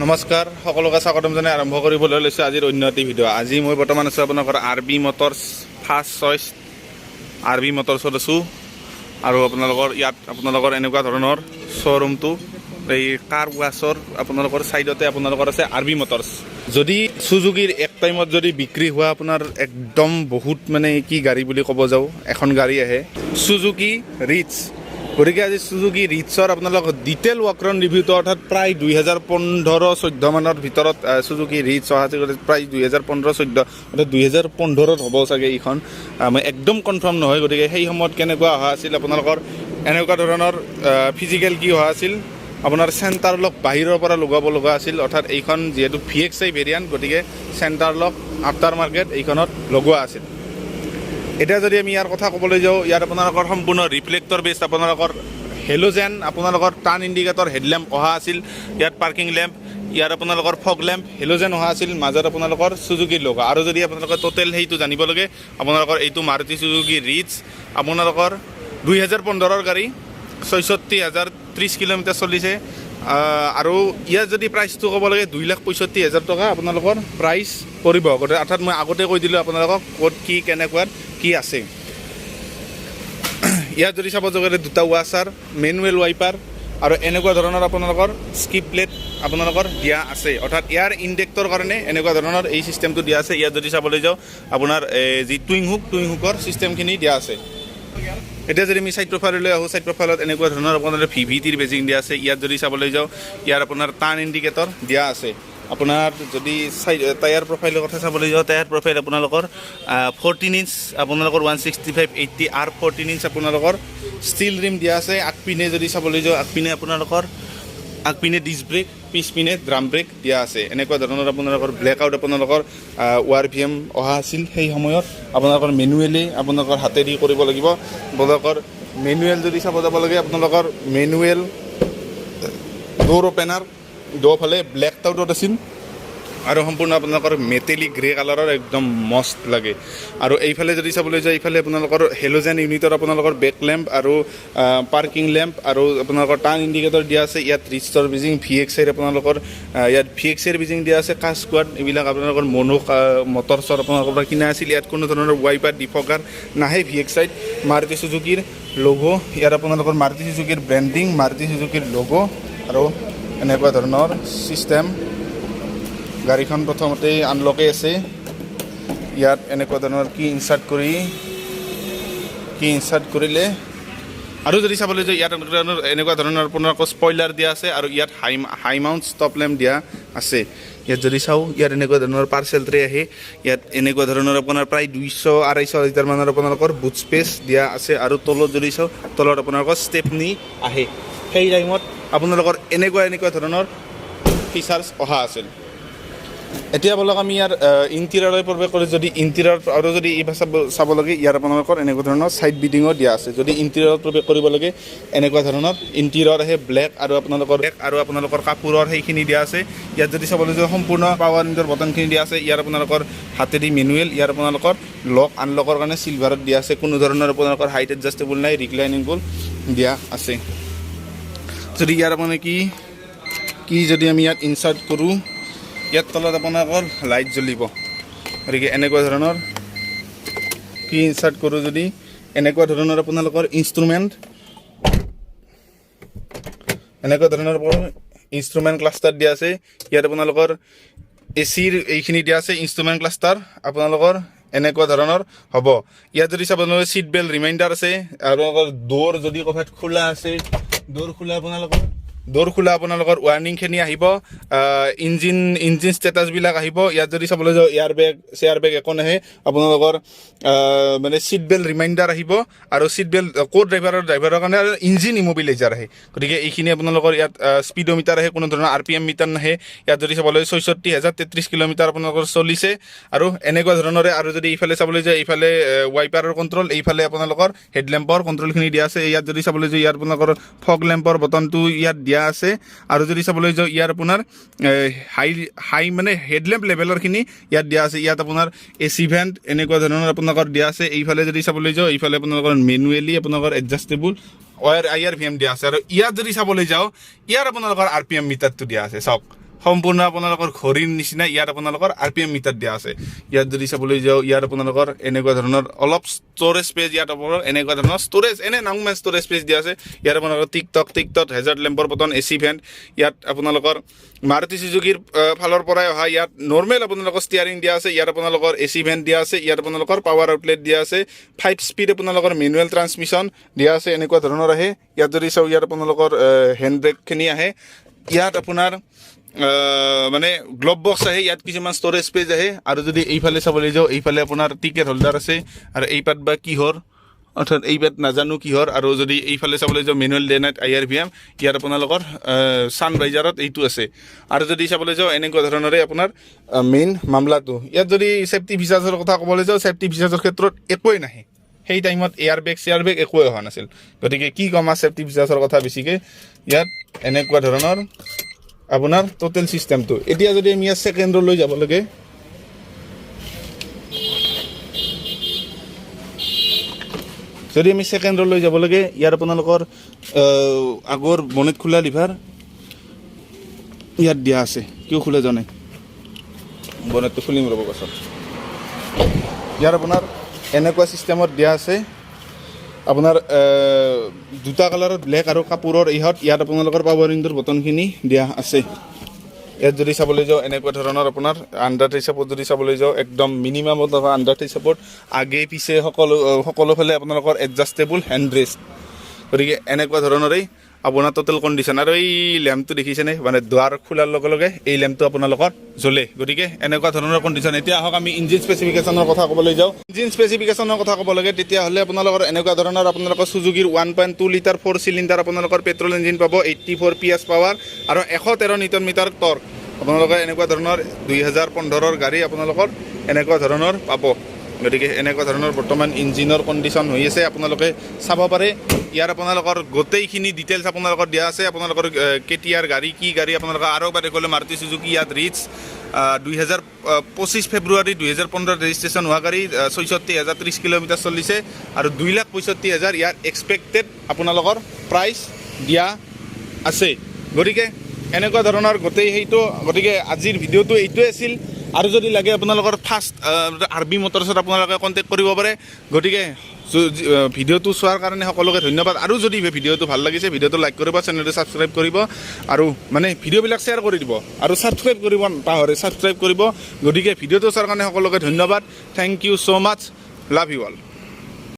নমস্কাৰ সকলোকে স্বাগতম জনাই আৰম্ভ কৰিবলৈ লৈছোঁ আজিৰ অন্য এটি ভিডিঅ'। আজি মই বৰ্তমান আছোঁ আপোনালোকৰ RB Motors first choice RB মটৰ্ছত আছোঁ আৰু আপোনালোকৰ ইয়াত আপোনালোকৰ এনেকুৱা ধৰণৰ শ্ব'ৰুমটো এই কাৰ ৱাছৰ আপোনালোকৰ ছাইডতে আপোনালোকৰ আছে RB মটৰ্ছ। যদি সুজুকিৰ এক টাইমত যদি বিক্ৰী হোৱা আপোনাৰ একদম বহুত মানে কি গাড়ী বুলি ক'ব যাওঁ, এখন গাড়ী আহে সুজুকি ৰিটছ। গতিকে আজি সুজুকি ৰিটছৰ আপোনালোক ডিটেইল ৱাকৰণ ৰিভিউটো অৰ্থাৎ প্ৰায় 2015-14 মানৰ ভিতৰত সুজুকি ৰিটছ অহা আছিল, প্ৰায় 2015-14 অৰ্থাৎ 2015ত হ'ব চাগে এইখন, মই একদম কনফাৰ্ম নহয়। গতিকে সেই সময়ত কেনেকুৱা অহা আছিল আপোনালোকৰ এনেকুৱা ধৰণৰ ফিজিকেল কি অহা আছিল, আপোনাৰ চেণ্টাৰ লক বাহিৰৰ পৰা লগাব লগা আছিল, অৰ্থাৎ এইখন যিহেতু VXI ভেৰিয়েণ্ট গতিকে চেণ্টাৰ লক আফটাৰ মাৰ্কেট এইখনত লগোৱা আছিল। এতিয়া যদি আমি ইয়াৰ কথা ক'বলৈ যাওঁ, ইয়াত আপোনালোকৰ সম্পূৰ্ণ ৰিফ্লেক্টৰ বেছ আপোনালোকৰ হেলোজেন আপোনালোকৰ টাৰ্ণ ইণ্ডিকেটৰ হেডলেম্প অহা আছিল, ইয়াত পাৰ্কিং লেম্প, ইয়াত আপোনালোকৰ ফগ লেম্প হেলোজেন অহা আছিল, মাজত আপোনালোকৰ সুজুকিৰ লগা। আৰু যদি আপোনালোকৰ টোটেল সেইটো জানিব লাগে, আপোনালোকৰ এইটো মাৰুতি সুজুকি ৰিটছ আপোনালোকৰ 2015ৰ গাড়ী, 66,030 কিলোমিটাৰ চলিছে। আৰু ইয়াৰ যদি প্ৰাইচটো ক'ব লাগে 2,65,000 টকা আপোনালোকৰ প্ৰাইচ পৰিব। গতিকে অৰ্থাৎ মই আগতে কৈ দিলোঁ আপোনালোকক ক'ত কি কেনেকুৱা কি আছে। ইয়াত যদি চাব যোগে দুটা ৱাছাৰ, মেনুৱেল ৱাইপাৰ আৰু এনেকুৱা ধৰণৰ আপোনালোকৰ স্কিপ প্লেট আপোনালোকৰ দিয়া আছে, অৰ্থাৎ এয়াৰ ইনটেক্টৰ কাৰণে এনেকুৱা ধৰণৰ এই ছিষ্টেমটো দিয়া আছে। ইয়াত যদি চাবলৈ যাওঁ আপোনাৰ যি টুইং হুকৰ ছিষ্টেমখিনি দিয়া আছে। এতিয়া যদি আমি ছাইড প্ৰফাইললৈ আহোঁ, ছাইড প্ৰফাইলত এনেকুৱা ধৰণৰ আপোনাৰ VVTৰ বেজিং দিয়া আছে। ইয়াত যদি চাবলৈ যাওঁ ইয়াৰ আপোনাৰ টাৰ্ণ ইণ্ডিকেটৰ দিয়া আছে। আপোনাৰ যদি টায়াৰ প্ৰফাইলৰ কথা চাবলৈ যাওঁ, টায়াৰ প্ৰফাইল আপোনালোকৰ 14 ইঞ্চ আপোনালোকৰ 165/80 আৰু 14 ইঞ্চ আপোনালোকৰ ষ্টীল ৰিম দিয়া আছে। আগপিনে যদি চাবলৈ যাওঁ আগপিনে আপোনালোকৰ আগপিনে ডিস্ক ব্ৰেক, পিছপিনে ড্ৰাম ব্ৰেক দিয়া আছে। এনেকুৱা ধৰণৰ আপোনালোকৰ ব্লেক আউট আপোনালোকৰ ORVM অহা আছিল। সেই সময়ত আপোনালোকৰ মেনুৱেলি আপোনালোকৰ হাতেদি কৰিব লাগিব। আপোনালোকৰ মেনুৱেল যদি চাব যাব লাগে আপোনালোকৰ মেনুৱেল ডোৰ অপেনাৰ দুফালে ব্লেক আউটত আছিল আৰু সম্পূৰ্ণ আপোনালোকৰ মেটেলিক গ্ৰে কালাৰৰ একদম মস্ত লাগে। আৰু এইফালে যদি চাবলৈ যায় এইফালে আপোনালোকৰ হেলোজেন ইউনিটৰ আপোনালোকৰ বেক লেম্প আৰু পাৰ্কিং লেম্প আৰু আপোনালোকৰ টাৰ্ণ ইণ্ডিকেটৰ দিয়া আছে। ইয়াত ৰিটছৰ বেজিং VXIৰ আপোনালোকৰ ইয়াত VXIৰ বেজিং দিয়া আছে। কাজ স্কোৱাড এইবিলাক আপোনালোকৰ মটৰ্ছৰ আপোনালোকৰ পৰা কিনা আছিল। ইয়াত কোনো ধৰণৰ ৱাইপাৰ ডিফগাৰ নাহে। VXIত মাৰুতি সুজুকিৰ লোগো, ইয়াত আপোনালোকৰ মাৰুতি সুজুকিৰ ব্ৰেণ্ডিং, মাৰুতি সুজুকিৰ লোগো আৰু এনেকুৱা ধৰণৰ ছিষ্টেম। গাড়ীখন প্ৰথমতেই আনলকে আছে। ইয়াত এনেকুৱা ধৰণৰ কি ইনচাৰ্ট কৰিলে আৰু যদি চাবলৈ যায় ইয়াত এনেকুৱা ধৰণৰ আপোনালোকৰ স্পইলাৰ দিয়া আছে আৰু ইয়াত হাই মাউণ্ট ষ্টপ লেম্প দিয়া আছে। ইয়াত যদি চাওঁ ইয়াত এনেকুৱা ধৰণৰ পাৰ্চেল ট্ৰে আহে। ইয়াত এনেকুৱা ধৰণৰ আপোনাৰ প্ৰায় 200-250 লিটাৰ মানৰ আপোনালোকৰ বুট স্পেচ দিয়া আছে। আৰু তলত যদি চাওঁ তলত আপোনালোকৰ ষ্টেপনি আহে। সেই টাইমত আপোনালোকৰ এনেকুৱা ধৰণৰ ফিচাৰ্ছ অহা আছিল। এতিয়া বলক আমি ইয়াৰ ইণ্টেৰিয়ৰলৈ প্ৰৱেশ কৰি যদি ইণ্টেৰিয়ৰ আৰু যদি এইবাৰ চাব লাগে ইয়াৰ আপোনালোকৰ এনেকুৱা ধৰণৰ ছাইড বিডিঙো দিয়া আছে। যদি ইণ্টেৰিয়ৰত প্ৰৱেশ কৰিব লাগে এনেকুৱা ধৰণৰ ইণ্টেৰিয়ৰ আহে ব্লেক আৰু আপোনালোকৰ কাপোৰৰ সেইখিনি দিয়া আছে। ইয়াত যদি চাবলৈ যায় সম্পূৰ্ণ পাৱাৰ উইণ্ডৰ বটনখিনি দিয়া আছে। ইয়াৰ আপোনালোকৰ হাতেদি মেনুৱেল, ইয়াৰ আপোনালোকৰ লক আনলকৰ কাৰণে চিলভাৰত দিয়া আছে। কোনো ধৰণৰ আপোনালোকৰ হাইট এডজাষ্টেবল নাই, ৰিক্লাইনিংবল দিয়া আছে। যদি ইয়াৰ আপোনাৰ কি যদি আমি ইয়াত ইনচাৰ্ট কৰোঁ ইয়াত তলত আপোনালোকৰ লাইট জ্বলিব। গতিকে এনেকুৱা ধৰণৰ কি ইনচাৰ্ট কৰোঁ যদি এনেকুৱা ধৰণৰ আপোনালোকৰ ইনষ্ট্ৰুমেণ্ট ক্লাষ্টাৰ দিয়া আছে। ইয়াত আপোনালোকৰ এচিৰ এইখিনি দিয়া আছে ইনষ্ট্ৰুমেণ্ট ক্লাষ্টাৰ আপোনালোকৰ এনেকুৱা ধৰণৰ হ'ব। ইয়াত যদি চাব চিট বেল্ট ৰিমাইণ্ডাৰ আছে। আপোনালোকৰ ডোৰ যদি ক'ৰবাত খোলা আছে ডোৰ খোলা আপোনালোকৰ ৱাৰ্ণিংখিনি আহিব। ইঞ্জিন ষ্টেটাছবিলাক আহিব। ইয়াত যদি চাবলৈ যাওঁ চেয়াৰ বেগ একো নাহে। আপোনালোকৰ মানে চিট বেল্ট ৰিমাইণ্ডাৰ আহিব আৰু চিট বেল্ট ড্ৰাইভাৰৰ কাৰণে আৰু ইঞ্জিন ইম'বিলাইজাৰ আহে। গতিকে এইখিনি আপোনালোকৰ ইয়াত স্পীডোমিটাৰ আহে, কোনো ধৰণৰ RPM মিটাৰ নাহে। ইয়াত যদি চাবলৈ 66,033 কিলোমিটাৰ আপোনালোকৰ চলিছে আৰু এনেকুৱা ধৰণৰে। আৰু যদি এইফালে চাবলৈ যায় এইফালে ৱাইপাৰৰ কণ্ট্ৰল, এইফালে আপোনালোকৰ হেডলেম্পৰ কণ্ট্ৰলখিনি দিয়া আছে। ইয়াত যদি চাবলৈ যায় ইয়াত আপোনালোকৰ ফগ লেম্পৰ বটনটো ইয়াত দিয়া আছে। আৰু যদি চাবলৈ যাওঁ ইয়াৰ আপোনাৰ হাই মানে হেডলেম্প লেভেলৰখিনি ইয়াত দিয়া আছে। ইয়াত আপোনাৰ AC ভেণ্ট এনেকুৱা ধৰণৰ আপোনালোকৰ দিয়া আছে। এইফালে যদি চাবলৈ যাওঁ এইফালে আপোনালোকৰ মেনুৱেলি আপোনালোকৰ এডজাষ্টেবল IRVM দিয়া আছে। আৰু ইয়াত যদি চাবলৈ যাওঁ ইয়াৰ আপোনালোকৰ RPM মিটাৰটো দিয়া আছে। চাওক সম্পূৰ্ণ আপোনালোকৰ ঘড়ীৰ নিচিনা ইয়াত আপোনালোকৰ RPM মিটাৰ দিয়া আছে ইয়াত যদি চাবলৈ যাওঁ ইয়াত আপোনালোকৰ এনেকুৱা ধৰণৰ অলপ ষ্ট'ৰেজ স্পেচ ইয়াত আপোনালোকৰ এনেকুৱা ধৰণৰ ষ্ট'ৰেজ এনে নাংমান ষ্ট'ৰেজ স্পেচ দিয়া আছে ইয়াত আপোনালোকৰ টিকটক হেজাৰ্ড লেম্পৰ বটন AC ভেণ্ট ইয়াত আপোনালোকৰ মাৰুতি সুজুকিৰ ফালৰ পৰাই অহা ইয়াত নৰ্মেল আপোনালোকৰ ষ্টিয়াৰিং দিয়া আছে ইয়াত আপোনালোকৰ AC ভেণ্ট দিয়া আছে ইয়াত আপোনালোকৰ পাৱাৰ আউটলেট দিয়া আছে 5 স্পীড আপোনালোকৰ মেনুৱেল ট্ৰান্সমিশ্যন দিয়া আছে এনেকুৱা ধৰণৰ আহে ইয়াত যদি চাওঁ ইয়াত আপোনালোকৰ হেণ্ড ব্ৰেকখিনি আহে ইয়াত আপোনাৰ মানে গ্লভ বক্স আহে ইয়াত কিছুমান ষ্ট'ৰেজ স্পেচ আহে আৰু যদি এইফালে চাবলৈ যাওঁ এইফালে আপোনাৰ টিকেট হোল্ডাৰ আছে আৰু এই পাত বা কিহৰ অৰ্থাৎ এই পাত নাজানো কিহৰ আৰু যদি এইফালে চাবলৈ যাওঁ মেনুৱেল ডে নাইট IRVM ইয়াত আপোনালোকৰ ছানৰাইজাৰত এইটো আছে আৰু যদি চাবলৈ যাওঁ এনেকুৱা ধৰণৰে আপোনাৰ মেইন মামলাটো ইয়াত যদি ছেফটি ফিচাৰ্ছৰ কথা ক'বলৈ যাওঁ ছেফটি ফিচাৰ্ছৰ ক্ষেত্ৰত একোৱেই নাহে সেই টাইমত এয়াৰবেগ একোৱেই হোৱা নাছিল গতিকে কি ক'ম ছেফটি ফিচাৰ্ছৰ কথা বেছিকৈ ইয়াত এনেকুৱা ধৰণৰ আপোনাৰ টোটেল চিষ্টেমটো এতিয়া যদি আমি ইয়াত ছেকেণ্ড ৰ'লৈ যাব লাগে যদি আমি ছেকেণ্ড ৰ'লৈ যাব লাগে ইয়াত আপোনালোকৰ আগৰ বনেট খোলা লিভাৰ ইয়াত দিয়া আছে কিয় খোলা যোৱা নাই বনেটটো খুলিম ৰ'ব পাছত ইয়াত আপোনাৰ এনেকুৱা চিষ্টেমত দিয়া আছে আপোনাৰ দুটা কালাৰত ব্লেক আৰু কাপোৰৰ ইয়াত আপোনালোকৰ পাৱাৰ উইণ্ডোৰ বটনখিনি দিয়া আছে ইয়াত যদি চাবলৈ যাওঁ এনেকুৱা ধৰণৰ আপোনাৰ আণ্ডাৰ হিচাপত যদি চাবলৈ যাওঁ একদম মিনিমামত আণ্ডাৰ হিচাপত আগে পিছে সকলোফালে আপোনালোকৰ এডজাষ্টেবল হেণ্ড ৰেষ্ট গতিকে এনেকুৱা ধৰণৰেই আপোনাৰ টোটেল কণ্ডিশ্যন আৰু এই লেম্পটো দেখিছেনে মানে দুৱাৰ খোলাৰ লগে লগে এই লেম্পটো আপোনালোকৰ জ্বলে গতিকে এনেকুৱা ধৰণৰ কণ্ডিশ্যন এতিয়া আহক আমি ইঞ্জিন স্পেচিফিকেশ্যনৰ কথা ক'বলৈ যাওঁ ইঞ্জিন স্পেচিফিকেশ্যনৰ কথা ক'ব লাগে তেতিয়াহ'লে আপোনালোকৰ এনেকুৱা ধৰণৰ আপোনালোকৰ সুজুকিৰ 1.2 লিটাৰ 4 চিলিণ্ডাৰ আপোনালোকৰ পেট্ৰল ইঞ্জিন পাব 84 PS পাৱাৰ আৰু 113 নিউটন মিটাৰ টৰ্ক আপোনালোকৰ এনেকুৱা ধৰণৰ 2015ৰ গাড়ী আপোনালোকৰ এনেকুৱা ধৰণৰ পাব গতিকে এনেকুৱা ধৰণৰ বৰ্তমান ইঞ্জিনৰ কণ্ডিশ্যন হৈ আছে আপোনালোকে চাব পাৰে ইয়াৰ আপোনালোকৰ গোটেইখিনি ডিটেইলছ আপোনালোকৰ দিয়া আছে আপোনালোকৰ কেতিয়াৰ গাড়ী কি গাড়ী আপোনালোকৰ আৰু এবাৰ দেখুৱালে মাৰুতি সুজুকি ইয়াত ৰিটছ 25 ফেব্ৰুৱাৰী 2015 ৰেজিষ্ট্ৰেশ্যন হোৱা গাড়ী 66,030 কিলোমিটাৰ চলিছে আৰু 2,65,000 ইয়াৰ এক্সপেক্টেড আপোনালোকৰ প্ৰাইচ দিয়া আছে গতিকে এনেকুৱা ধৰণৰ গোটেই সেইটো গতিকে আজিৰ ভিডিঅ'টো এইটোৱে আছিল আৰু যদি লাগে আপোনালোকৰ ফাৰ্ষ্ট RB মটৰ্ছত আপোনালোকে কণ্টেক্ট কৰিব পাৰে গতিকে ভিডিঅ'টো চোৱাৰ কাৰণে সকলোকে ধন্যবাদ আৰু যদি ভিডিঅ'টো ভাল লাগিছে ভিডিঅ'টো লাইক কৰিব চেনেলটো ছাবস্ক্ৰাইব কৰিব আৰু মানে ভিডিঅ'বিলাক শ্বেয়াৰ কৰি দিব আৰু ছাবস্ক্ৰাইব কৰিব নাপাহৰে ছাবস্ক্ৰাইব কৰিব গতিকে ভিডিঅ'টো চোৱাৰ কাৰণে সকলোকে ধন্যবাদ thank you so' much love you all